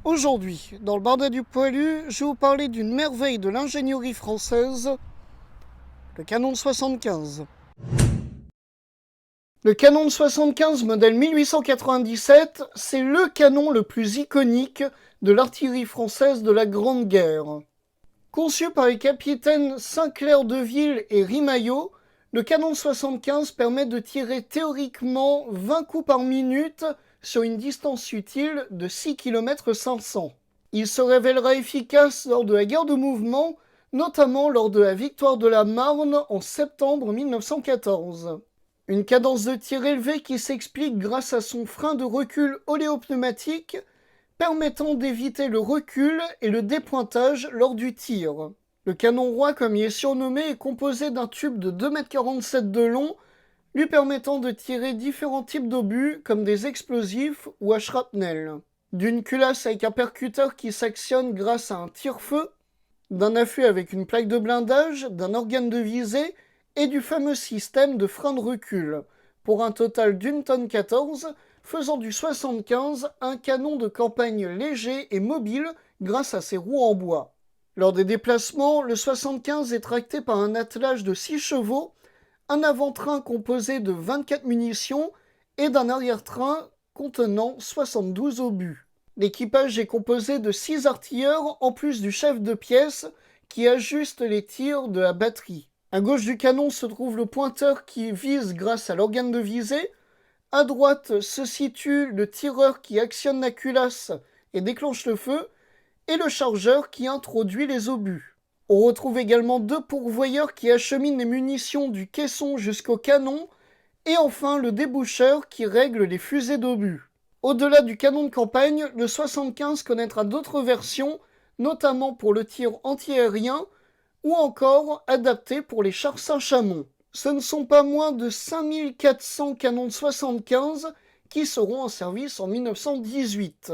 Aujourd'hui, dans le Barda du Poilu, je vais vous parler d'une merveille de l'ingénierie française, le canon de 75. Le canon de 75 modèle 1897, c'est le canon le plus iconique de l'artillerie française de la Grande Guerre. Conçu par les capitaines Sinclair Deville et Rimaillot, le canon de 75 permet de tirer théoriquement 20 coups par minute sur une distance utile de 6 km 500. Il se révélera efficace lors de la guerre de mouvement, notamment lors de la victoire de la Marne en septembre 1914. Une cadence de tir élevée qui s'explique grâce à son frein de recul oléopneumatique permettant d'éviter le recul et le dépointage lors du tir. Le canon roi, comme il est surnommé, est composé d'un tube de 2,47 m de long, lui permettant de tirer différents types d'obus comme des explosifs ou à shrapnel. D'une culasse avec un percuteur qui s'actionne grâce à un tire-feu, d'un affût avec une plaque de blindage, d'un organe de visée et du fameux système de frein de recul, pour un total d'1,14 tonne, faisant du 75 un canon de campagne léger et mobile grâce à ses roues en bois. Lors des déplacements, le 75 est tracté par un attelage de 6 chevaux, un avant-train composé de 24 munitions et d'un arrière-train contenant 72 obus. L'équipage est composé de 6 artilleurs en plus du chef de pièce qui ajuste les tirs de la batterie. À gauche du canon se trouve le pointeur qui vise grâce à l'organe de visée. À droite se situe le tireur qui actionne la culasse et déclenche le feu, et le chargeur qui introduit les obus. On retrouve également 2 pourvoyeurs qui acheminent les munitions du caisson jusqu'au canon, et enfin le déboucheur qui règle les fusées d'obus. Au-delà du canon de campagne, le 75 connaîtra d'autres versions, notamment pour le tir antiaérien, ou encore adapté pour les chars Saint-Chamond. Ce ne sont pas moins de 5400 canons de 75 qui seront en service en 1918.